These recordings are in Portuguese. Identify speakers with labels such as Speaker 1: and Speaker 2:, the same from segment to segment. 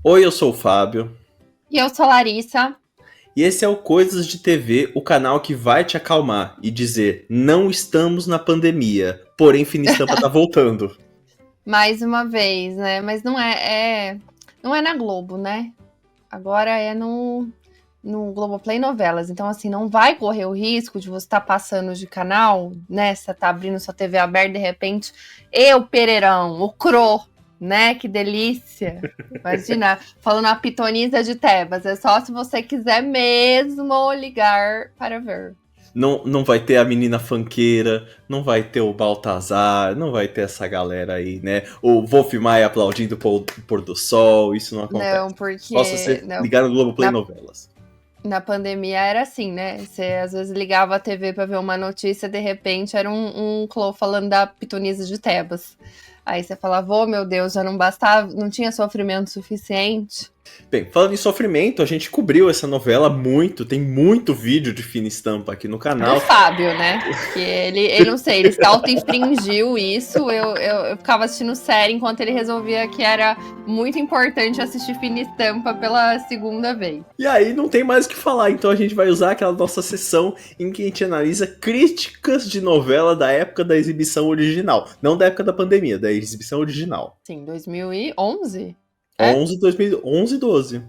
Speaker 1: Oi, eu sou o Fábio.
Speaker 2: E eu sou Larissa.
Speaker 1: E esse é o Coisas de TV, o canal que vai te acalmar e dizer: não estamos na pandemia, porém Fina Estampa tá voltando.
Speaker 2: Mais uma vez, né? Mas não é na Globo, né? Agora é no Globoplay Novelas. Então, assim, não vai correr o risco de você estar passando de canal, né? Você tá abrindo sua TV aberta, de repente, eu, Pereirão, o Cro, né? Que delícia! Imagina, falando a pitonisa de Tebas. É só se você quiser mesmo ligar para ver.
Speaker 1: Não vai ter a menina funkeira, não vai ter o Baltazar, não vai ter essa galera aí, né? O Wolf Maia aplaudindo o pôr do sol, isso não acontece.
Speaker 2: Não,
Speaker 1: Só se
Speaker 2: porque
Speaker 1: você
Speaker 2: não,
Speaker 1: ligar no Globoplay
Speaker 2: na
Speaker 1: Novelas.
Speaker 2: Na pandemia era assim, né? Você às vezes ligava a TV para ver uma notícia, de repente era um Clô falando da pitonisa de Tebas. Aí você falava, oh meu Deus, já não bastava, não tinha sofrimento suficiente.
Speaker 1: Bem, falando em sofrimento, a gente cobriu essa novela muito, tem muito vídeo de Fina Estampa aqui no
Speaker 2: Do
Speaker 1: canal.
Speaker 2: Fábio, né? Que ele não sei, ele se auto-infringiu isso. Eu ficava assistindo série enquanto ele resolvia que era muito importante assistir Fina Estampa pela segunda vez.
Speaker 1: E aí não tem mais o que falar, então a gente vai usar aquela nossa sessão em que a gente analisa críticas de novela da época da exibição original. Não da época da pandemia, da exibição original.
Speaker 2: Sim, 2011? É?
Speaker 1: 11, 2011 e 12.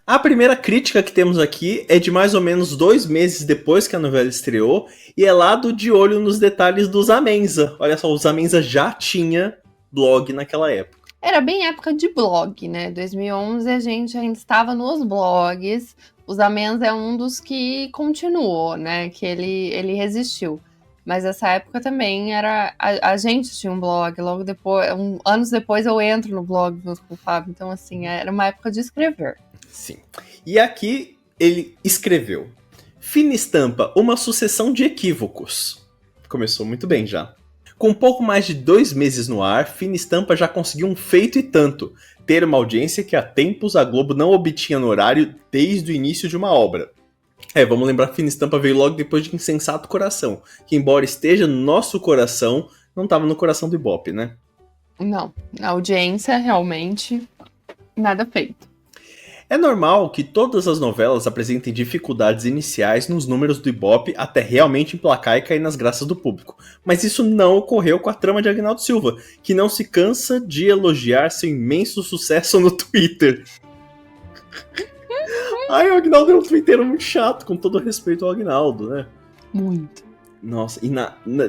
Speaker 1: A primeira crítica que temos aqui é de mais ou menos 2 meses depois que a novela estreou e é lá do De Olho nos Detalhes do Zamenza. Olha só, o Zamenza já tinha blog naquela época.
Speaker 2: Era bem época de blog, né? 2011 a gente ainda estava nos blogs. Os Amens é um dos que continuou, né? Que ele resistiu. Mas essa época também era. A gente tinha um blog, logo depois, anos depois eu entro no blog junto com o Fábio. Então, assim, era uma época de escrever.
Speaker 1: Sim. E aqui ele escreveu: Fina Estampa, uma sucessão de equívocos. Começou muito bem já. Com pouco mais de 2 meses no ar, Fina Estampa já conseguiu um feito e tanto: ter uma audiência que há tempos a Globo não obtinha no horário desde o início de uma obra. Vamos lembrar que Fina Estampa veio logo depois de Insensato Coração, que embora esteja no nosso coração, não estava no coração do Ibope, né?
Speaker 2: Não, a audiência realmente nada feito.
Speaker 1: É normal que todas as novelas apresentem dificuldades iniciais nos números do Ibope até realmente emplacar e cair nas graças do público. Mas isso não ocorreu com a trama de Agnaldo Silva, que não se cansa de elogiar seu imenso sucesso no Twitter. Ai, o Agnaldo é um twitteiro muito chato, com todo respeito ao Agnaldo, né?
Speaker 2: Muito.
Speaker 1: Nossa, e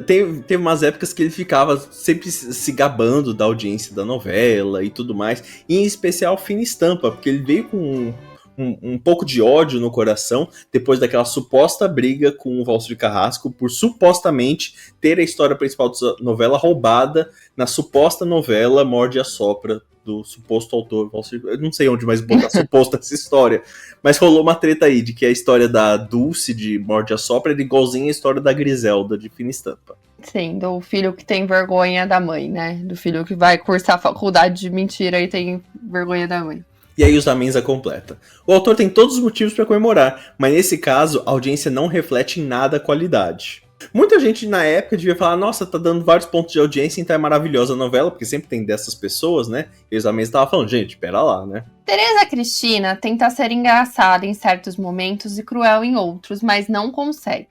Speaker 1: teve umas épocas que ele ficava sempre se gabando da audiência da novela e tudo mais, e em especial Fina Estampa, porque ele veio com um pouco de ódio no coração depois daquela suposta briga com o Valsir Carrasco por supostamente ter a história principal da novela roubada na suposta novela Morde a Sopra do suposto autor Valsir. Eu não sei onde mais botar suposto essa história, mas rolou uma treta aí de que a história da Dulce de Morde a Sopra era igualzinha a história da Griselda de Fina Estampa.
Speaker 2: Sim, do filho que tem vergonha da mãe, né? Do filho que vai cursar faculdade de mentira e tem vergonha da mãe.
Speaker 1: E aí os Amenza completa. O autor tem todos os motivos para comemorar, mas nesse caso a audiência não reflete em nada a qualidade. Muita gente na época devia falar, nossa, tá dando vários pontos de audiência, então é maravilhosa a novela, porque sempre tem dessas pessoas, né? E os Amenza estavam falando, gente, pera lá, né?
Speaker 2: Tereza Cristina tenta ser engraçada em certos momentos e cruel em outros, mas não consegue.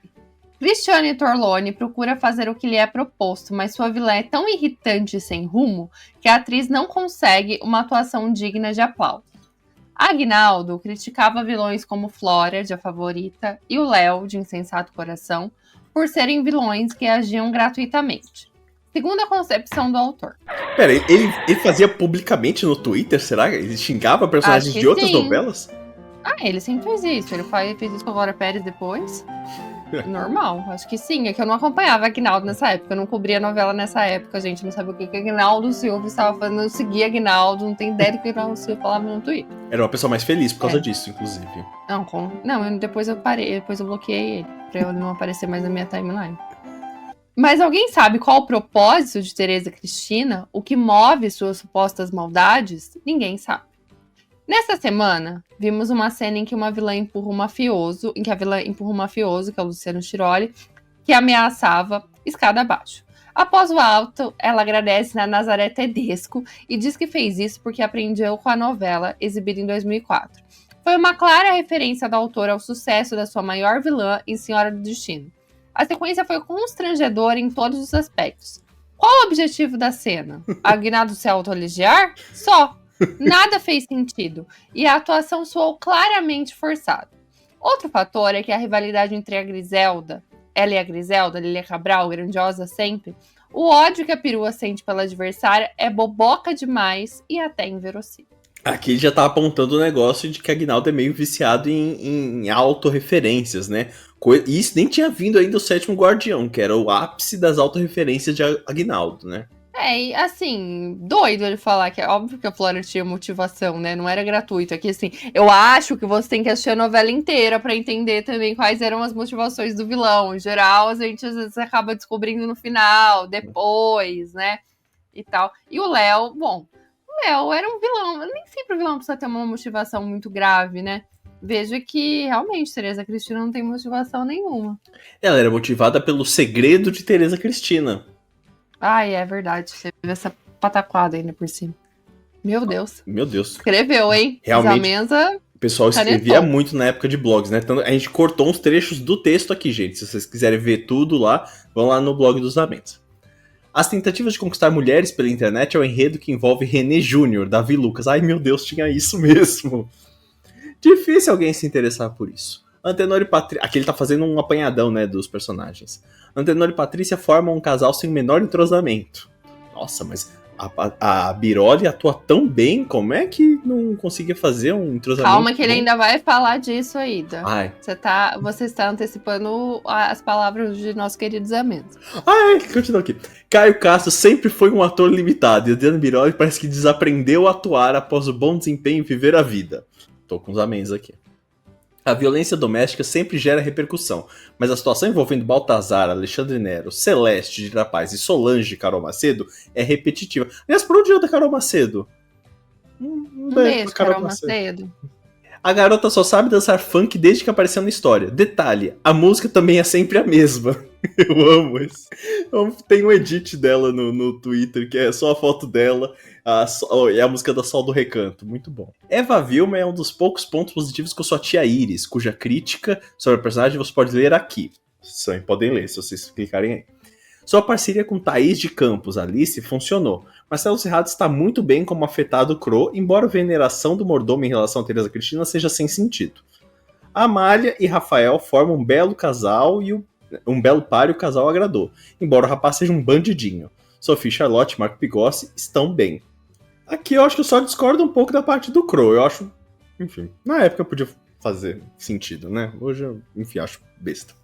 Speaker 2: Cristiane Torlone procura fazer o que lhe é proposto, mas sua vilã é tão irritante e sem rumo que a atriz não consegue uma atuação digna de aplauso. Agnaldo criticava vilões como Flora, de A Favorita, e o Léo, de Insensato Coração, por serem vilões que agiam gratuitamente. Segundo a concepção do autor.
Speaker 1: Pera, ele fazia publicamente no Twitter, será? Ele xingava personagens de outras novelas?
Speaker 2: Ele sempre fez isso. Ele fez isso com a Glória Pérez depois. Normal, acho que sim. É que eu não acompanhava Agnaldo nessa época. Eu não cobria novela nessa época, gente. Não sabia o que Agnaldo Silva estava fazendo. Eu seguia Agnaldo, não tem ideia do que Agnaldo Silva falava no Twitter.
Speaker 1: Era uma pessoa mais feliz por causa disso, inclusive.
Speaker 2: Depois eu parei, depois eu bloqueei ele, pra ele não aparecer mais na minha timeline. Mas alguém sabe qual o propósito de Tereza Cristina? O que move suas supostas maldades? Ninguém sabe. Nessa semana, vimos uma cena em que a vilã empurra um mafioso, que é o Luciano Chiroli, que ameaçava escada abaixo. Após o auto, ela agradece na Nazaré Tedesco e diz que fez isso porque aprendeu com a novela, exibida em 2004. Foi uma clara referência da autora ao sucesso da sua maior vilã em Senhora do Destino. A sequência foi constrangedora em todos os aspectos. Qual o objetivo da cena? Aguinaldo se autoelogiar? Só. Nada fez sentido. E a atuação soou claramente forçada. Outro fator é que a rivalidade entre a Griselda, ela e a Griselda, Lília Cabral, grandiosa sempre, o ódio que a perua sente pela adversária é boboca demais e até inverossímil.
Speaker 1: Aqui ele já tá apontando o negócio de que Aguinaldo é meio viciado em autorreferências, né? E isso nem tinha vindo ainda o Sétimo Guardião, que era o ápice das autorreferências de Aguinaldo, né?
Speaker 2: E assim, doido ele falar que é óbvio que a Flora tinha motivação, né? Não era gratuito. Aqui, assim, eu acho que você tem que assistir a novela inteira pra entender também quais eram as motivações do vilão. Em geral, a gente às vezes acaba descobrindo no final, depois, né? E tal. E o Léo, bom, o Léo era um vilão. Nem sempre o vilão precisa ter uma motivação muito grave, né? Veja que realmente Tereza Cristina não tem motivação nenhuma.
Speaker 1: Ela era motivada pelo segredo de Tereza Cristina.
Speaker 2: Ai, é verdade. Você viu essa pataquada ainda por cima. Meu Deus.
Speaker 1: Meu Deus.
Speaker 2: Escreveu, hein?
Speaker 1: Realmente.
Speaker 2: Zamenza,
Speaker 1: o pessoal escrevia muito na época de blogs, né? Então, a gente cortou uns trechos do texto aqui, gente. Se vocês quiserem ver tudo lá, vão lá no blog dos Zamenza. As tentativas de conquistar mulheres pela internet é o enredo que envolve René Júnior, Davi Lucas. Ai, meu Deus, tinha isso mesmo. Difícil alguém se interessar por isso. Antenor e Patrícia... Aqui ele tá fazendo um apanhadão, né, dos personagens. Antenor e Patrícia formam um casal sem o menor entrosamento. Nossa, mas a Biroli atua tão bem, como é que não conseguia fazer um entrosamento?
Speaker 2: Calma que ele ainda vai falar disso ainda.
Speaker 1: Ai.
Speaker 2: Você está antecipando as palavras de nosso querido Zamenza.
Speaker 1: Ai, continua aqui. Caio Castro sempre foi um ator limitado e Adriano Biroli parece que desaprendeu a atuar após o bom desempenho e viver a vida. Tô com os amens aqui. A violência doméstica sempre gera repercussão, mas a situação envolvendo Baltazar, Alexandre Nero, Celeste de Trapaz e Solange de Carol Macedo é repetitiva. Aliás, por onde anda Carol Macedo?
Speaker 2: Um beijo, Carol Macedo.
Speaker 1: A garota só sabe dançar funk desde que apareceu na história. Detalhe, a música também é sempre a mesma. Eu amo isso. Tem um edit dela no Twitter, que é só a foto dela e a música da Sol do Recanto. Muito bom. Eva Vilma é um dos poucos pontos positivos com sua tia Iris, cuja crítica sobre a personagem você pode ler aqui. Vocês podem ler, se vocês clicarem aí. Sua parceria com Thaís de Campos, Alice, funcionou. Marcelo Serrado está muito bem como afetado Cro, embora a veneração do mordomo em relação a Tereza Cristina seja sem sentido. Amália e Rafael formam um belo casal e um belo par e o casal agradou, embora o rapaz seja um bandidinho. Sophie, Charlotte e Marco Pigossi estão bem. Aqui eu acho que eu só discordo um pouco da parte do Cro. Eu acho, enfim, na época podia fazer sentido, né? Hoje eu, enfim, acho besta.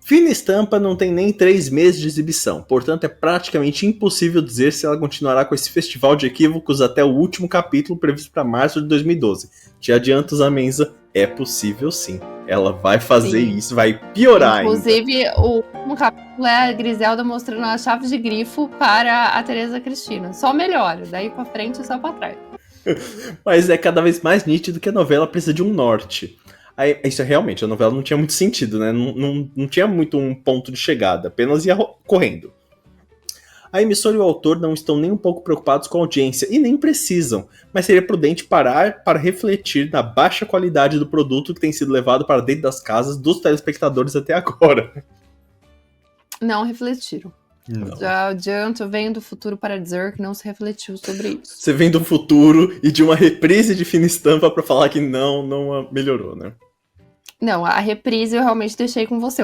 Speaker 1: Fina Estampa não tem nem 3 meses de exibição, portanto é praticamente impossível dizer se ela continuará com esse festival de equívocos até o último capítulo previsto para março de 2012. Te adianto, Zamenza, é possível sim. Ela vai fazer isso, vai piorar
Speaker 2: Inclusive,
Speaker 1: ainda.
Speaker 2: o último capítulo é a Griselda mostrando as chaves de grifo para a Tereza Cristina. Só melhora, daí pra frente e só pra trás.
Speaker 1: Mas é cada vez mais nítido que a novela precisa de um norte. Aí, isso é realmente, a novela não tinha muito sentido, né? Não tinha muito um ponto de chegada, apenas ia correndo. A emissora e o autor não estão nem um pouco preocupados com a audiência, e nem precisam, mas seria prudente parar para refletir na baixa qualidade do produto que tem sido levado para dentro das casas dos telespectadores até agora.
Speaker 2: Não refletiram.
Speaker 1: Não.
Speaker 2: Já adianto, venho do futuro para dizer que não se refletiu sobre isso.
Speaker 1: Você vem do futuro e de uma reprise de Fina Estampa para falar que não melhorou, né?
Speaker 2: Não, a reprise eu realmente deixei com você.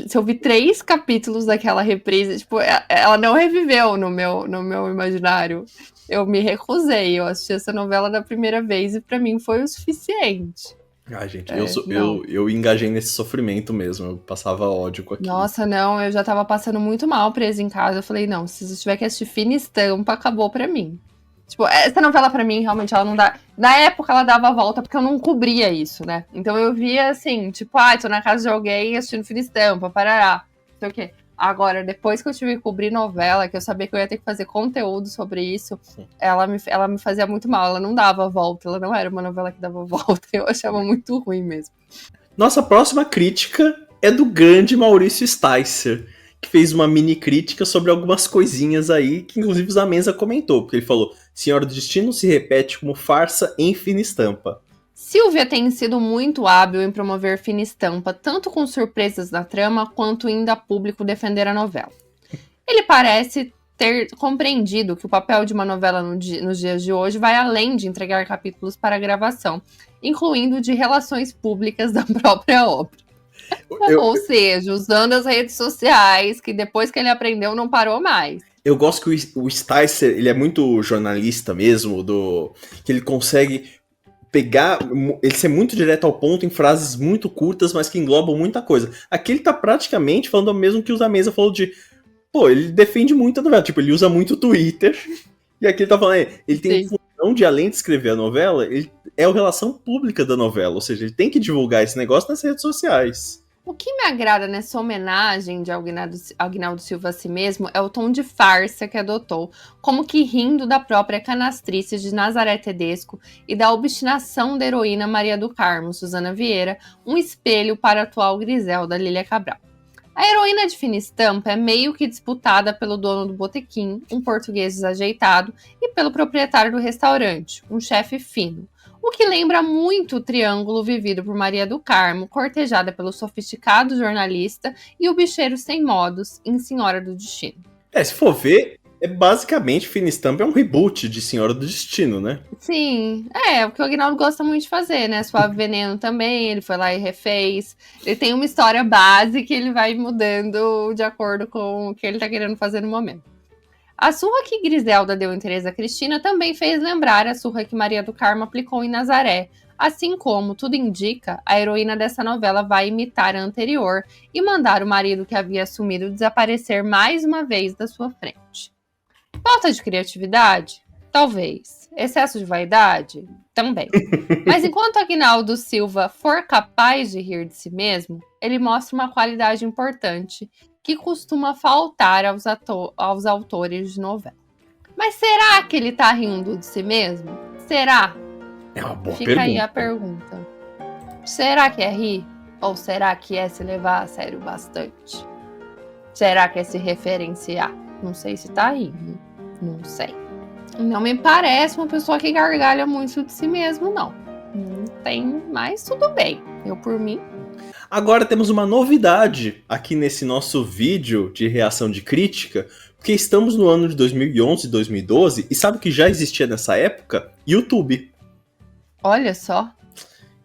Speaker 2: Se eu vi 3 capítulos daquela reprise, tipo, ela não reviveu no meu imaginário. Eu me recusei. Eu assisti essa novela da primeira vez e pra mim foi o suficiente.
Speaker 1: Ah, gente, eu engajei nesse sofrimento mesmo. Eu passava ódio com aquilo.
Speaker 2: Nossa, não, eu já tava passando muito mal presa em casa. Eu falei, não, se você tiver que assistir Fina Estampa, acabou pra mim. Tipo, essa novela pra mim, realmente, ela não dá... Na época, ela dava a volta, porque eu não cobria isso, né? Então, eu via, assim, tipo, tô na casa de alguém assistindo Fina Estampa, parará, não sei o quê. Agora, depois que eu tive que cobrir novela, que eu sabia que eu ia ter que fazer conteúdo sobre isso, ela me fazia muito mal, ela não dava a volta, ela não era uma novela que dava volta, eu achava muito ruim mesmo.
Speaker 1: Nossa próxima crítica é do grande Maurício Sticer, que fez uma mini crítica sobre algumas coisinhas aí, que inclusive o Zamesa comentou, porque ele falou: Senhora do Destino se repete como farsa em fina estampa.
Speaker 2: Silvia tem sido muito hábil em promover fina estampa, tanto com surpresas na trama, quanto indo a público defender a novela. Ele parece ter compreendido que o papel de uma novela nos dias de hoje vai além de entregar capítulos para a gravação, incluindo de relações públicas da própria obra. Ou seja, usando as redes sociais, que depois que ele aprendeu não parou mais.
Speaker 1: Eu gosto que o Sticer, ele é muito jornalista mesmo, que ele consegue pegar, ele ser muito direto ao ponto em frases muito curtas, mas que englobam muita coisa. Aqui ele tá praticamente falando o mesmo que o Zamesa falou de... Pô, ele defende muito a novela, tipo, ele usa muito o Twitter, e aqui ele tá falando, ele tem a função de, além de escrever a novela, ele é a relação pública da novela, ou seja, ele tem que divulgar esse negócio nas redes sociais.
Speaker 2: O que me agrada nessa homenagem de Aguinaldo Silva a si mesmo é o tom de farsa que adotou, como que rindo da própria canastrice de Nazaré Tedesco e da obstinação da heroína Maria do Carmo, Susana Vieira, um espelho para a atual Griselda Lília Cabral. A heroína de fina estampa é meio que disputada pelo dono do botequim, um português desajeitado, e pelo proprietário do restaurante, um chefe fino. O que lembra muito o triângulo vivido por Maria do Carmo, cortejada pelo sofisticado jornalista e o bicheiro sem modos em Senhora do Destino.
Speaker 1: Se for ver, basicamente Fina Estampa é um reboot de Senhora do Destino, né?
Speaker 2: Sim, o que o Aguinaldo gosta muito de fazer, né? Suave Veneno também, ele foi lá e refez. Ele tem uma história base que ele vai mudando de acordo com o que ele tá querendo fazer no momento. A surra que Griselda deu em Teresa Cristina também fez lembrar a surra que Maria do Carmo aplicou em Nazaré. Assim como, tudo indica, a heroína dessa novela vai imitar a anterior e mandar o marido que havia assumido desaparecer mais uma vez da sua frente. Falta de criatividade? Talvez. Excesso de vaidade? Também. Mas enquanto Aguinaldo Silva for capaz de rir de si mesmo, ele mostra uma qualidade importante que costuma faltar aos autores de novela. Mas será que ele tá rindo de si mesmo? Será?
Speaker 1: É uma boa
Speaker 2: Fica aí a pergunta. Será que é rir? Ou será que é se levar a sério bastante? Será que é se referenciar? Não sei se tá rindo. Não sei. Não me parece uma pessoa que gargalha muito de si mesmo, não. Não tem, mas tudo bem. Eu, por mim...
Speaker 1: Agora temos uma novidade aqui nesse nosso vídeo de reação de crítica, porque estamos no ano de 2011 e 2012, e sabe o que já existia nessa época? YouTube.
Speaker 2: Olha só.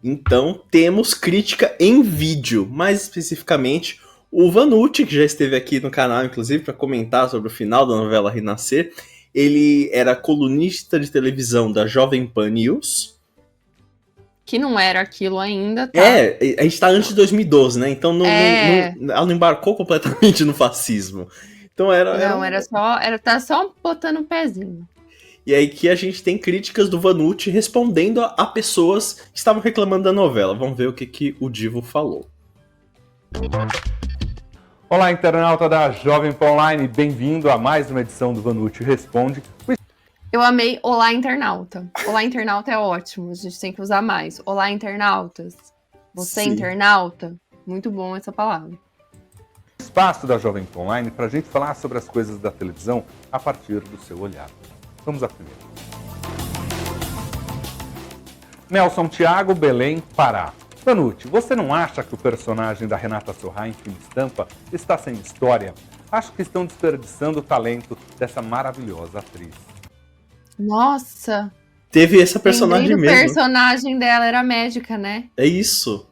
Speaker 1: Então temos crítica em vídeo, mais especificamente o Vanucci, que já esteve aqui no canal, inclusive, para comentar sobre o final da novela Renascer. Ele era colunista de televisão da Jovem Pan News.
Speaker 2: Que não era aquilo ainda, tá?
Speaker 1: A gente tá antes de 2012, né? Então ela não embarcou completamente no fascismo. Então
Speaker 2: tá só botando o pezinho.
Speaker 1: E aí que a gente tem críticas do Vanucci respondendo a pessoas que estavam reclamando da novela. Vamos ver o que o Divo falou.
Speaker 3: Olá, internauta da Jovem Pan Online, bem-vindo a mais uma edição do Vanucci Responde.
Speaker 2: Eu amei Olá, internauta. Olá, internauta é ótimo, a gente tem que usar mais. Olá, internautas. Você, sim. Internauta, muito bom essa palavra.
Speaker 3: Espaço da Jovem Pan Online para a gente falar sobre as coisas da televisão a partir do seu olhar. Vamos à primeira. Nelson Thiago, Belém, Pará. Vanucci, você não acha que o personagem da Renata Sorrah em Fina Estampa está sem história? Acho que estão desperdiçando o talento dessa maravilhosa atriz.
Speaker 2: Nossa!
Speaker 1: Teve essa personagem mesmo.
Speaker 2: O personagem dela era médica, né?
Speaker 1: É isso.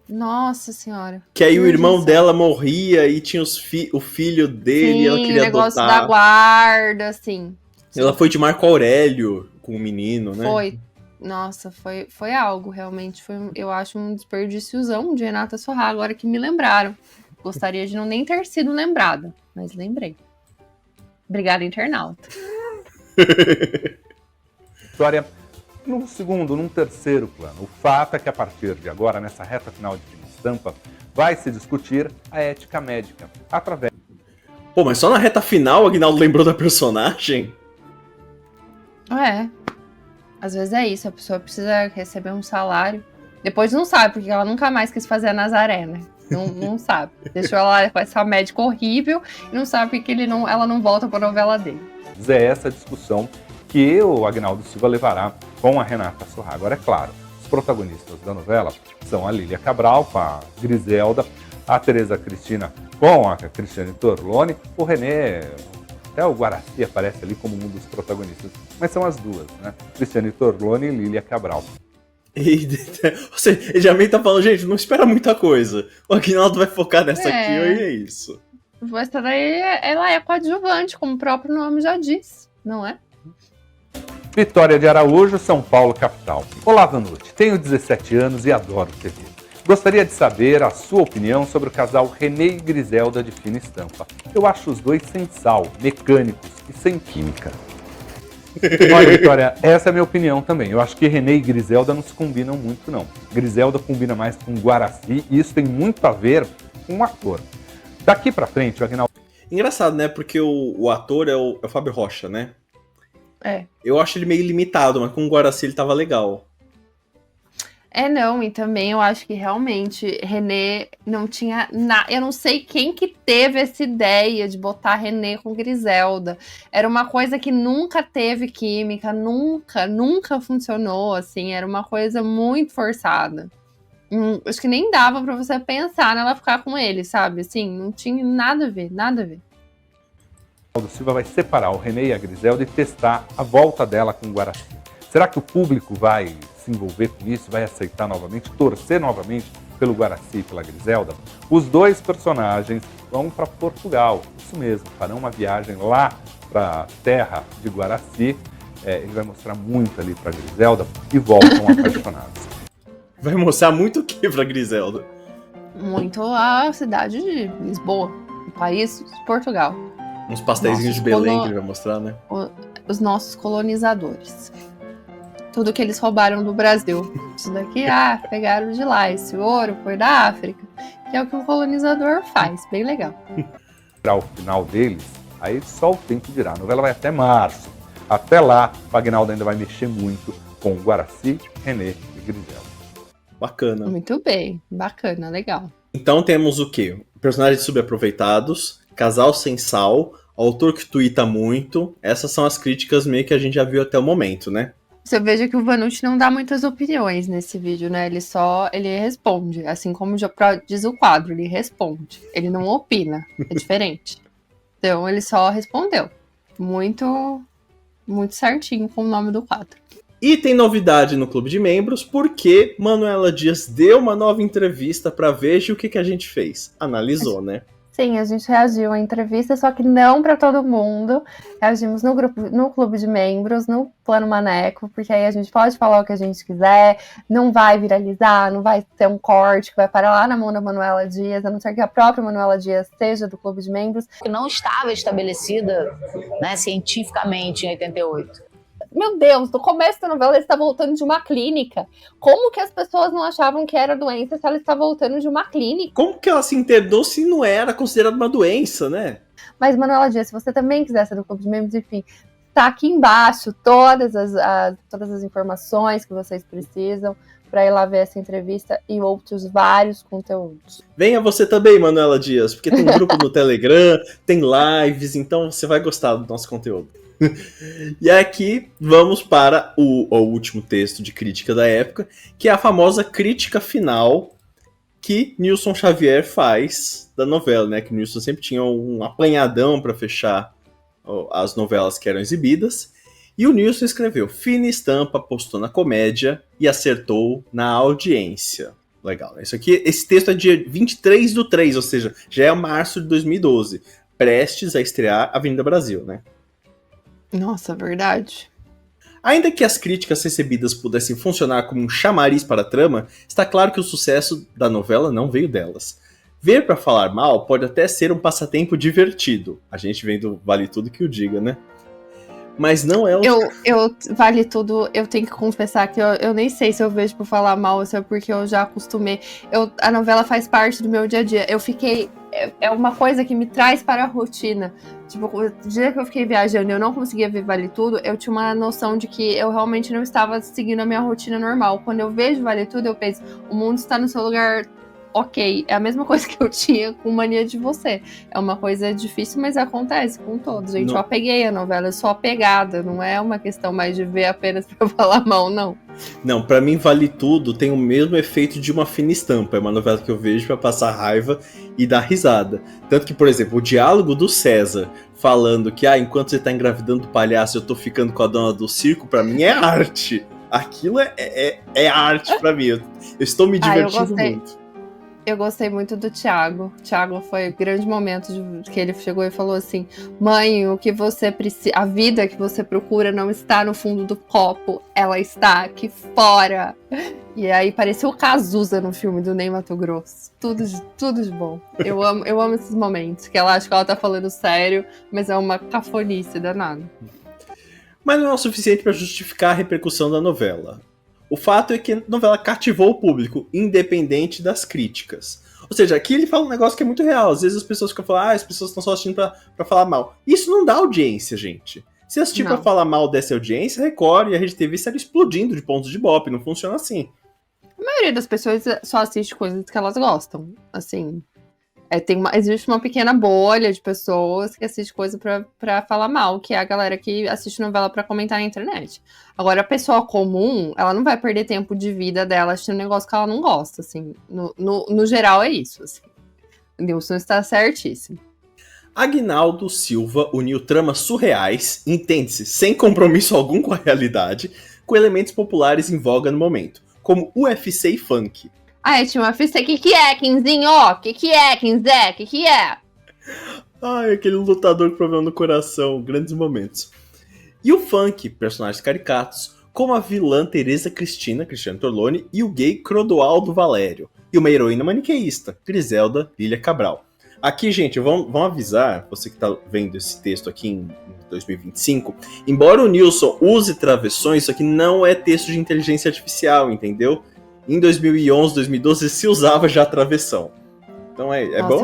Speaker 2: Nossa senhora.
Speaker 1: Que aí o irmão dela morria e tinha o filho dele,
Speaker 2: sim,
Speaker 1: e ela queria adotar.
Speaker 2: O negócio da guarda, assim.
Speaker 1: Ela foi de Marco Aurélio com o menino, né?
Speaker 2: Foi. Nossa, foi algo, realmente. Eu acho um desperdíciozão de Renata Sorrah, agora que me lembraram. Gostaria de não nem ter sido lembrada, mas lembrei. Obrigada, internauta.
Speaker 3: História num segundo, num terceiro plano. O fato é que a partir de agora, nessa reta final de Fina Estampa, vai se discutir a ética médica através...
Speaker 1: Pô, mas só na reta final o Aguinaldo lembrou da personagem?
Speaker 2: Às vezes é isso, a pessoa precisa receber um salário. Depois não sabe, porque ela nunca mais quis fazer a Nazaré, né? Não sabe. Deixou ela com essa médica horrível e não sabe porque ela não volta pra novela dele.
Speaker 3: É essa discussão que o Agnaldo Silva levará com a Renata Sorrah. Agora, é claro, os protagonistas da novela são a Lília Cabral com a Griselda, a Tereza Cristina com a Cristiane Torlone, o René, até o Guaraci aparece ali como um dos protagonistas, mas são as duas, né? Cristiane Torlone e Lília Cabral.
Speaker 1: Ou seja, ele já meio tá falando, gente, não espera muita coisa. O Agnaldo vai focar nessa aqui e é isso.
Speaker 2: Essa daí, ela é coadjuvante, como o próprio nome já diz, não é?
Speaker 3: Vitória de Araújo, São Paulo, capital. Olá, Vanucci. Tenho 17 anos e adoro TV. Gostaria de saber a sua opinião sobre o casal René e Griselda de fina estampa. Eu acho os dois sem sal, mecânicos e sem química. Olha, Vitória, essa é a minha opinião também. Eu acho que René e Griselda não se combinam muito, não. Griselda combina mais com Guaraci e isso tem muito a ver com o ator. Daqui pra frente, o Agnaldo...
Speaker 1: Engraçado, né? Porque o ator é o Fábio Rocha, né?
Speaker 2: É.
Speaker 1: Eu acho ele meio limitado, mas com o Guaraci ele tava legal.
Speaker 2: Não, e também eu acho que realmente René não tinha nada. Eu não sei quem que teve essa ideia de botar René com Griselda. Era uma coisa que nunca teve química, nunca funcionou, assim. Era uma coisa muito forçada. Acho que nem dava pra você pensar nela ficar com ele, sabe? Assim, não tinha nada a ver, nada a ver.
Speaker 3: O Silva vai separar o René e a Griselda e testar a volta dela com o Guaraci. Será que o público vai se envolver com isso, vai aceitar novamente, torcer novamente pelo Guaraci e pela Griselda? Os dois personagens vão para Portugal, isso mesmo, farão uma viagem lá para a terra de Guaraci. Ele vai mostrar muito ali para Griselda e voltam apaixonados.
Speaker 1: Vai mostrar muito o que pra Griselda?
Speaker 2: Muito a cidade de Lisboa, o país de Portugal.
Speaker 1: Uns pastéisinhos de Belém que ele vai mostrar, né?
Speaker 2: Os nossos colonizadores. Tudo que eles roubaram do Brasil. Isso daqui, pegaram de lá. Esse ouro foi da África. Que é o que um colonizador faz. Bem legal.
Speaker 3: Para o final deles, aí só o tempo dirá. A novela vai até março. Até lá, o Agnaldo ainda vai mexer muito com Guaraci, René e Griselda.
Speaker 1: Bacana.
Speaker 2: Muito bem. Bacana, legal.
Speaker 1: Então temos o quê? Personagens subaproveitados, casal sem sal, autor que tuita muito. Essas são as críticas meio que a gente já viu até o momento, né?
Speaker 2: Você veja que o Vanucci não dá muitas opiniões nesse vídeo, né? Ele responde, assim como diz o quadro, ele responde. Ele não opina, é diferente. Então ele só respondeu. Muito, muito certinho com o nome do quadro.
Speaker 1: E tem novidade no Clube de Membros, porque Manuela Dias deu uma nova entrevista pra Veja. O que a gente fez? Analisou, né?
Speaker 2: Sim, a gente reagiu à entrevista, só que não para todo mundo. Reagimos no Clube de Membros, no Plano Maneco, porque aí a gente pode falar o que a gente quiser, não vai viralizar, não vai ter um corte que vai parar lá na mão da Manuela Dias, a não ser que a própria Manuela Dias seja do Clube de Membros.
Speaker 4: Que não estava estabelecida, né, cientificamente em 88.
Speaker 2: Meu Deus, no começo da novela ele está voltando de uma clínica. Como que as pessoas não achavam que era doença se ela está voltando de uma clínica?
Speaker 1: Como que ela se internou se não era considerada uma doença, né?
Speaker 2: Mas, Manuela Dias, se você também quiser ser do Clube de Membros, enfim, tá aqui embaixo todas as informações que vocês precisam para ir lá ver essa entrevista e outros vários conteúdos.
Speaker 1: Venha você também, Manuela Dias, porque tem um grupo no Telegram, tem lives, então você vai gostar do nosso conteúdo. E aqui vamos para o último texto de crítica da época, que é a famosa crítica final que Nilson Xavier faz da novela, né? Que Nilson sempre tinha um apanhadão para fechar as novelas que eram exibidas. E o Nilson escreveu: fina estampa, apostou na comédia e acertou na audiência. Legal, né? Esse texto é dia 23/3, ou seja, já é março de 2012, prestes a estrear Avenida Brasil, né?
Speaker 2: Nossa, verdade.
Speaker 1: Ainda que as críticas recebidas pudessem funcionar como um chamariz para a trama, está claro que o sucesso da novela não veio delas. Ver para falar mal pode até ser um passatempo divertido. A gente vem do Vale Tudo que o diga, né? Mas não é o...
Speaker 2: Vale Tudo, eu tenho que confessar que eu nem sei se eu vejo por falar mal ou se é porque eu já acostumei. A novela faz parte do meu dia a dia. Eu fiquei... É uma coisa que me traz para a rotina. Tipo, o dia que eu fiquei viajando e eu não conseguia ver Vale Tudo, eu tinha uma noção de que eu realmente não estava seguindo a minha rotina normal. Quando eu vejo Vale Tudo, eu penso, o mundo está no seu lugar ok. É a mesma coisa que eu tinha com Mania de Você. É uma coisa difícil, mas acontece com todos, gente.
Speaker 1: Não.
Speaker 2: Eu apeguei a novela, eu sou apegada. Não é uma questão mais de ver apenas pra falar mal, não.
Speaker 1: Não, pra mim Vale Tudo tem o mesmo efeito de Uma Fina Estampa. É uma novela que eu vejo pra passar raiva e dar risada. Tanto que, por exemplo, o diálogo do César falando que, enquanto você tá engravidando do palhaço, eu tô ficando com a dona do circo, pra mim é arte. Aquilo é arte pra mim. Eu estou me divertindo muito.
Speaker 2: Eu gostei muito do Thiago. Thiago foi o grande momento que ele chegou e falou assim: mãe, o que você precisa, a vida que você procura não está no fundo do copo, ela está aqui fora. E aí pareceu o Cazuza no filme do Ney Matogrosso. Tudo de bom. Eu amo esses momentos, que ela acha que ela tá falando sério, mas é uma cafonice danada.
Speaker 1: Mas não é o suficiente para justificar a repercussão da novela. O fato é que a novela cativou o público, independente das críticas. Ou seja, aqui ele fala um negócio que é muito real. Às vezes as pessoas ficam falando, as pessoas estão só assistindo pra falar mal. Isso não dá audiência, gente. Se assistir pra falar mal dessa audiência, a Record e a Rede TV estaria explodindo de pontos de Ibope. Não funciona assim.
Speaker 2: A maioria das pessoas só assiste coisas que elas gostam. Assim, existe uma pequena bolha de pessoas que assiste coisa pra falar mal, que é a galera que assiste novela pra comentar na internet. Agora, a pessoa comum, ela não vai perder tempo de vida dela assistindo um negócio que ela não gosta, assim. No geral, é isso, assim. O Nilson está certíssimo.
Speaker 1: Aguinaldo Silva uniu tramas surreais, entende-se, sem compromisso algum com a realidade, com elementos populares em voga no momento, como UFC e funk.
Speaker 2: Tinha uma festa. Que é, Quinzinho? Que é, Quinzé? Que é?
Speaker 1: Aquele lutador com problema no coração, grandes momentos. E o funk, personagens caricatos, como a vilã Tereza Cristina, Cristiane Torlone, e o gay Crodoaldo Valério. E uma heroína maniqueísta, Griselda Lília Cabral. Aqui, gente, vamos avisar, você que tá vendo esse texto aqui em 2025, embora o Nilson use travessões, isso aqui não é texto de inteligência artificial, entendeu? Em 2011, 2012, se usava já travessão. Então é bom.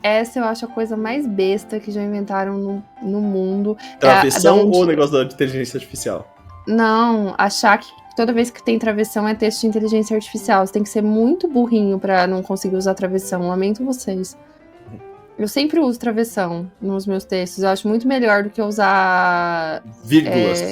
Speaker 2: Essa eu acho a coisa mais besta que já inventaram no mundo.
Speaker 1: Travessão ou o negócio da inteligência artificial?
Speaker 2: Não, achar que toda vez que tem travessão é texto de inteligência artificial. Você tem que ser muito burrinho pra não conseguir usar travessão. Lamento vocês. Eu sempre uso travessão nos meus textos. Eu acho muito melhor do que usar...
Speaker 1: Vírgulas.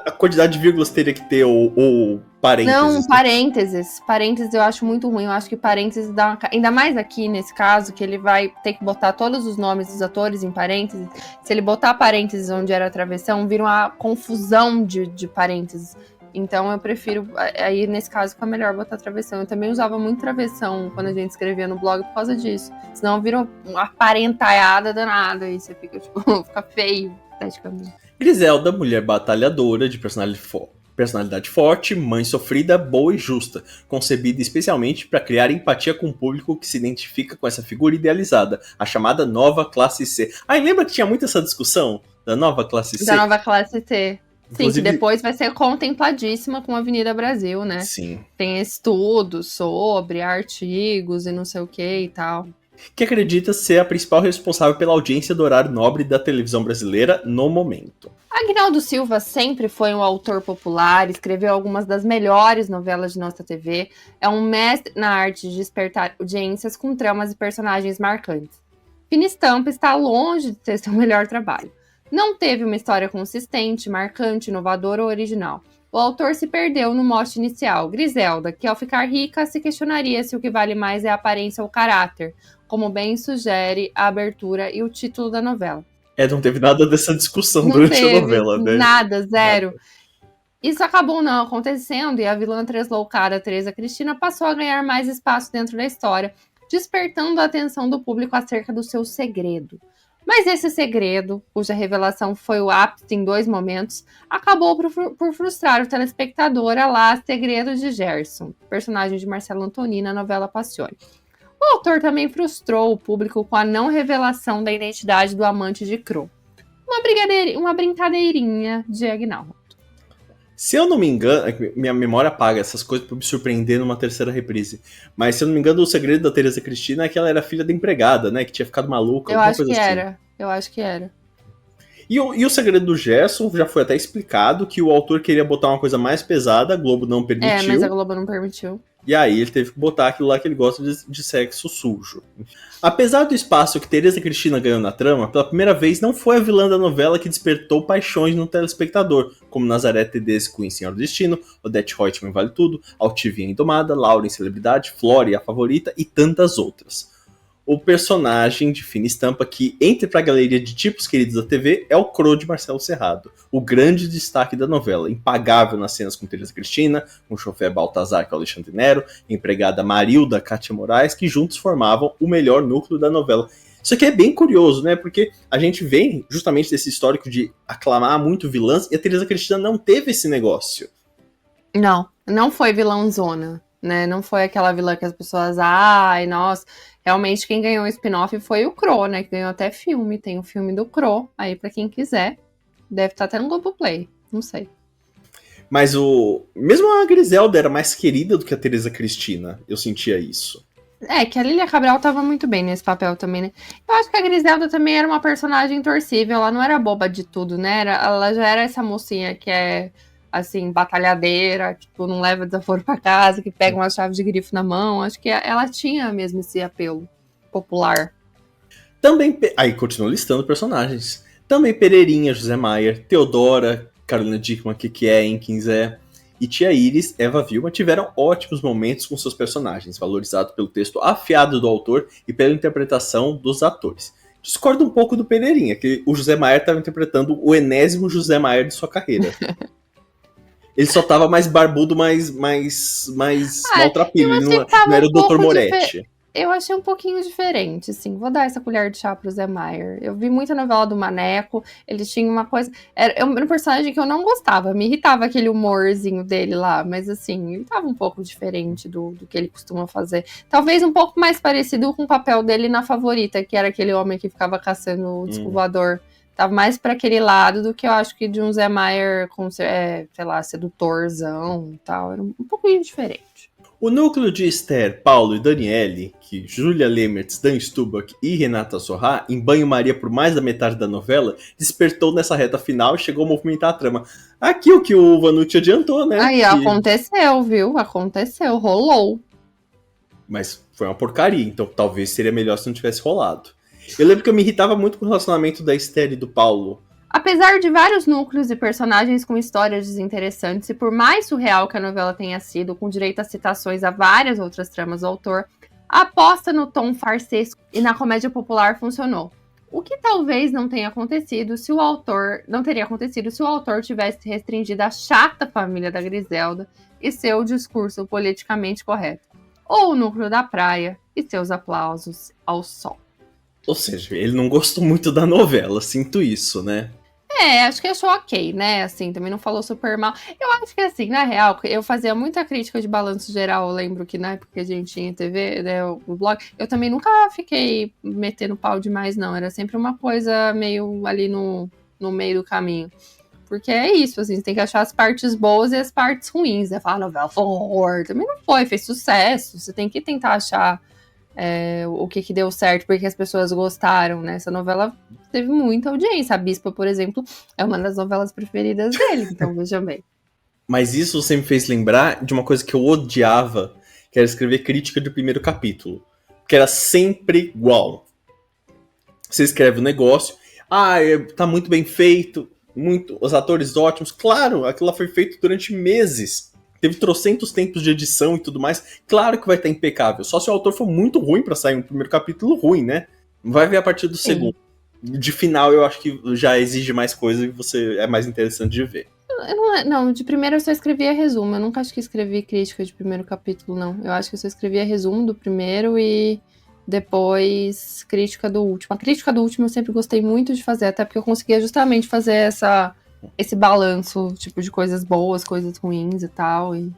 Speaker 1: A quantidade de vírgulas teria que ter, ou parênteses.
Speaker 2: Não, parênteses. Parênteses eu acho muito ruim. Eu acho que parênteses dá uma... Ainda mais aqui, nesse caso, que ele vai ter que botar todos os nomes dos atores em parênteses. Se ele botar parênteses onde era travessão, vira uma confusão de parênteses. Então eu prefiro, aí nesse caso fica melhor botar travessão. Eu também usava muito travessão quando a gente escrevia no blog por causa disso. Senão vira uma parentalhada danada e você fica, fica feio, esteticamente.
Speaker 1: Griselda, mulher batalhadora, de personalidade forte, mãe sofrida, boa e justa, concebida especialmente para criar empatia com o público que se identifica com essa figura idealizada, a chamada nova classe C. Lembra que tinha muito essa discussão da nova classe C?
Speaker 2: Da nova classe C.
Speaker 1: Inclusive...
Speaker 2: Sim, que depois vai ser contempladíssima com a Avenida Brasil, né?
Speaker 1: Sim.
Speaker 2: Tem estudos sobre artigos e não sei o que e tal.
Speaker 1: Que acredita ser a principal responsável pela audiência do horário nobre da televisão brasileira no momento.
Speaker 2: Aguinaldo Silva sempre foi um autor popular, escreveu algumas das melhores novelas de nossa TV, é um mestre na arte de despertar audiências com tramas e personagens marcantes. Fina Estampa está longe de ter seu melhor trabalho. Não teve uma história consistente, marcante, inovadora ou original. O autor se perdeu no mote inicial, Griselda, que ao ficar rica se questionaria se o que vale mais é a aparência ou o caráter, como bem sugere a abertura e o título da novela.
Speaker 1: Não teve nada dessa discussão durante a novela, né?
Speaker 2: Nada, zero. Isso acabou não acontecendo e a vilã tresloucada Tereza Cristina passou a ganhar mais espaço dentro da história, despertando a atenção do público acerca do seu segredo. Mas esse segredo, cuja revelação foi o ápice em 2 momentos, acabou por frustrar o telespectador a lá Segredo de Gerson, personagem de Marcelo Antoni na novela Passione. O autor também frustrou o público com a não revelação da identidade do amante de Cro. Uma brincadeirinha de Aguinaldo.
Speaker 1: Se eu não me engano, minha memória apaga essas coisas pra me surpreender numa terceira reprise. Mas se eu não me engano, o segredo da Tereza Cristina é que ela era filha da empregada, né? Que tinha ficado maluca.
Speaker 2: Eu acho que
Speaker 1: assim.
Speaker 2: era.
Speaker 1: E o segredo do Gerson já foi até explicado que o autor queria botar uma coisa mais pesada, a Globo não permitiu.
Speaker 2: mas a Globo não permitiu.
Speaker 1: E aí ele teve que botar aquilo lá que ele gosta de sexo sujo. Apesar do espaço que Teresa Cristina ganhou na trama, pela primeira vez não foi a vilã da novela que despertou paixões no telespectador, como Nazaré Tedesco em Senhor do Destino, Odete Reutemann em Vale Tudo, Altivia em Indomada, Laura em Celebridade, Flora a Favorita e tantas outras. O personagem de fina estampa que entra pra galeria de tipos queridos da TV é o Cro de Marcelo Serrado, o grande destaque da novela, impagável nas cenas com Teresa Cristina, com o chofer Baltazar, que é o Alexandre Nero, a empregada Marilda Cátia Moraes, que juntos formavam o melhor núcleo da novela. Isso aqui é bem curioso, né? Porque a gente vem justamente desse histórico de aclamar muito vilãs e a Teresa Cristina não teve esse negócio.
Speaker 2: Não foi vilãozona, né? Não foi aquela vilã que as pessoas, ai, nossa... Realmente, quem ganhou o spin-off foi o Cro, né? Que ganhou até filme. Tem o filme do Cro. Aí, pra quem quiser, deve estar até no Globoplay. Não sei.
Speaker 1: Mas mesmo a Griselda era mais querida do que a Teresa Cristina. Eu sentia isso.
Speaker 2: Que a Lília Cabral tava muito bem nesse papel também, né? Eu acho que a Griselda também era uma personagem torcível. Ela não era boba de tudo, né? Ela já era essa mocinha que é... assim, batalhadeira, tipo, não leva desaforo pra casa, que pega uma chave de grifo na mão. Acho que ela tinha mesmo esse apelo popular.
Speaker 1: Também, aí continua listando personagens. Também Pereirinha, José Maier, Teodora, Carolina Dickmann, que é em Quinzé, e Tia Iris, Eva Vilma tiveram ótimos momentos com seus personagens, valorizado pelo texto afiado do autor e pela interpretação dos atores. Discordo um pouco do Pereirinha, que o José Maier estava interpretando o enésimo José Maier de sua carreira. Ele só tava mais barbudo, mais maltrapilho. Ele não era o Dr. Moretti.
Speaker 2: Eu achei um pouquinho diferente, assim. Vou dar essa colher de chá pro Zé Maier. Eu vi muita novela do Maneco. Ele tinha uma coisa... Era um personagem que eu não gostava. Me irritava aquele humorzinho dele lá. Mas, assim, ele tava um pouco diferente do que ele costuma fazer. Talvez um pouco mais parecido com o papel dele na Favorita, que era aquele homem que ficava caçando o disco voador. Tava mais pra aquele lado do que eu acho que de um Zé Maier, sei lá, sedutorzão e tal. Era um pouquinho diferente.
Speaker 1: O núcleo de Esther, Paulo e Daniele, que Júlia Lemertz, Dan Stubach e Renata Sorrah, em banho-maria por mais da metade da novela, despertou nessa reta final e chegou a movimentar a trama. Aqui o que o Vanucci adiantou, né?
Speaker 2: Aí, aconteceu, viu? Aconteceu, rolou.
Speaker 1: Mas foi uma porcaria, então talvez seria melhor se não tivesse rolado. Eu lembro que eu me irritava muito com o relacionamento da Esther e do Paulo.
Speaker 2: Apesar de vários núcleos e personagens com histórias desinteressantes, e por mais surreal que a novela tenha sido, com direito a citações a várias outras tramas do autor, a aposta no tom farsesco e na comédia popular funcionou. O que talvez não tenha acontecido se o autor tivesse restringido a chata família da Griselda e seu discurso politicamente correto, ou o núcleo da praia e seus aplausos ao sol.
Speaker 1: Ou seja, ele não gostou muito da novela, sinto isso, né?
Speaker 2: Acho que achou ok, né? Assim, também não falou super mal. Eu acho que, assim, na real, eu fazia muita crítica de balanço geral. Eu lembro que na época que a gente tinha TV, né, o blog, eu também nunca fiquei metendo pau demais, não. Era sempre uma coisa meio ali no meio do caminho. Porque é isso, assim, você tem que achar as partes boas e as partes ruins. Você fala, novela foi horror. Também não foi, fez sucesso. Você tem que tentar achar o que deu certo, porque as pessoas gostaram, né? Essa novela teve muita audiência. A Bispa, por exemplo, é uma das novelas preferidas dele, então veja bem.
Speaker 1: Mas isso você me fez lembrar de uma coisa que eu odiava, que era escrever crítica do primeiro capítulo. Que era sempre igual. Você escreve um negócio, tá muito bem feito, os atores ótimos. Claro, aquilo lá foi feito durante meses. Teve trocentos tempos de edição e tudo mais. Claro que vai estar impecável. Só se o autor for muito ruim pra sair um primeiro capítulo ruim, né? Vai ver a partir do segundo. De final, eu acho que já exige mais coisa e você é mais interessante de ver.
Speaker 2: Não, de primeiro eu só escrevia resumo. Eu nunca acho que escrevi crítica de primeiro capítulo, não. Eu acho que eu só escrevia resumo do primeiro e depois crítica do último. A crítica do último eu sempre gostei muito de fazer, até porque eu conseguia justamente fazer esse balanço, tipo, de coisas boas, coisas ruins e tal, e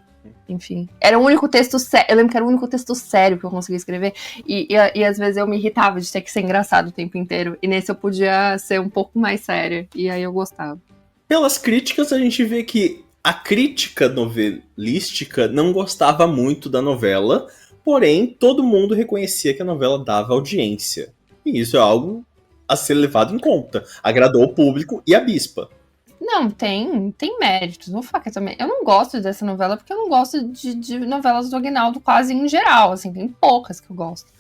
Speaker 2: enfim. Era o único texto sério, eu lembro que era o único texto sério que eu conseguia escrever, e às vezes eu me irritava de ter que ser engraçado o tempo inteiro, e nesse eu podia ser um pouco mais séria, e aí eu gostava.
Speaker 1: Pelas críticas, a gente vê que a crítica novelística não gostava muito da novela, porém, todo mundo reconhecia que a novela dava audiência. E isso é algo a ser levado em conta. Agradou o público e a bispa.
Speaker 2: Não, tem méritos. Vou falar que também. Eu não gosto dessa novela porque eu não gosto de novelas do Aguinaldo quase em geral. Assim, tem poucas que eu gosto.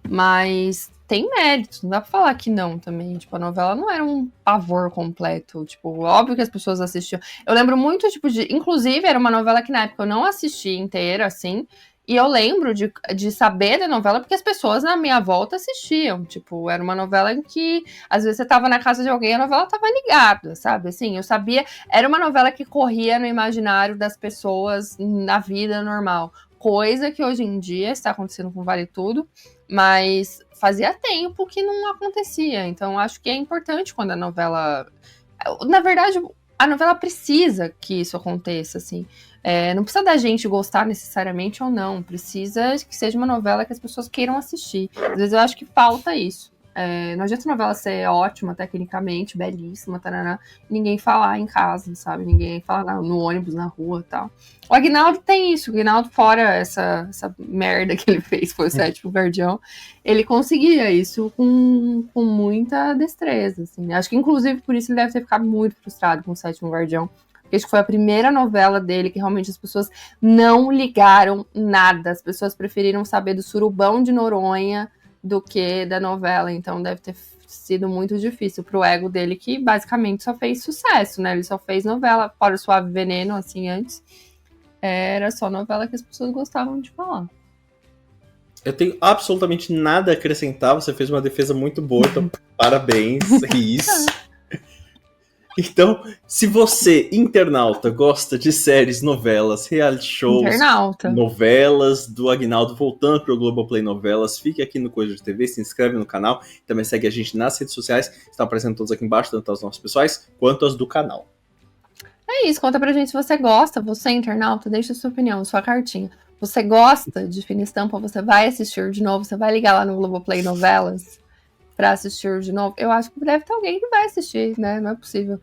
Speaker 2: Mas tem méritos, não dá pra falar que não também. Tipo, a novela não era um pavor completo. Tipo, óbvio que as pessoas assistiam. Eu lembro muito, tipo, inclusive, era uma novela que na época eu não assisti inteira, assim. E eu lembro de saber da novela porque as pessoas na minha volta assistiam. Tipo, era uma novela em que, às vezes, você tava na casa de alguém e a novela tava ligada, sabe? Assim, eu sabia. Era uma novela que corria no imaginário das pessoas na vida normal. Coisa que hoje em dia está acontecendo com Vale Tudo, mas fazia tempo que não acontecia. Então, acho que é importante quando a novela. Na verdade, a novela precisa que isso aconteça, assim. Não precisa da gente gostar necessariamente ou não. Precisa que seja uma novela que as pessoas queiram assistir. Às vezes eu acho que falta isso. Não adianta a novela ser ótima, tecnicamente, belíssima, tarará, ninguém falar em casa, sabe? Ninguém falar no ônibus, na rua e tal. O Aguinaldo tem isso. O Aguinaldo, fora essa merda que ele fez, foi o Sétimo Guardião, ele conseguia isso com muita destreza, assim. Acho que, inclusive, por isso ele deve ter ficado muito frustrado com o Sétimo Guardião. Porque acho que foi a primeira novela dele que realmente as pessoas não ligaram nada. As pessoas preferiram saber do Surubão de Noronha do que da novela. Então deve ter sido muito difícil pro ego dele, que basicamente só fez sucesso, né? Ele só fez novela, fora o Suave Veneno, assim, antes. Era só novela que as pessoas gostavam de falar.
Speaker 1: Eu tenho absolutamente nada a acrescentar. Você fez uma defesa muito boa, então parabéns, Riz. Então, se você, internauta, gosta de séries, novelas, reality shows, novelas do Aguinaldo voltando para o Globoplay Novelas, fique aqui no Coisa de TV, se inscreve no canal, também segue a gente nas redes sociais, estão aparecendo todas aqui embaixo, tanto as nossas pessoais quanto as do canal.
Speaker 2: É isso, conta pra gente se você gosta, você, internauta, deixa a sua opinião, sua cartinha. Você gosta de Fina Estampa, você vai assistir de novo, você vai ligar lá no Globoplay Novelas pra assistir de novo? Eu acho que deve ter alguém que vai assistir, né? Não é possível.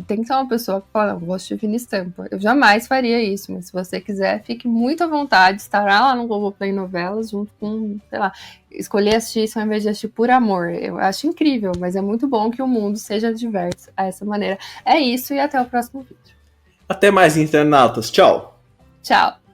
Speaker 2: Tem que ser uma pessoa que fala, não, gosto de Fina Estampa. Eu jamais faria isso, mas se você quiser, fique muito à vontade, estará lá no Globoplay Novelas, junto com, sei lá, escolher assistir isso ao invés de assistir por amor. Eu acho incrível, mas é muito bom que o mundo seja diverso a essa maneira. É isso e até o próximo vídeo.
Speaker 1: Até mais, internautas. Tchau!
Speaker 2: Tchau!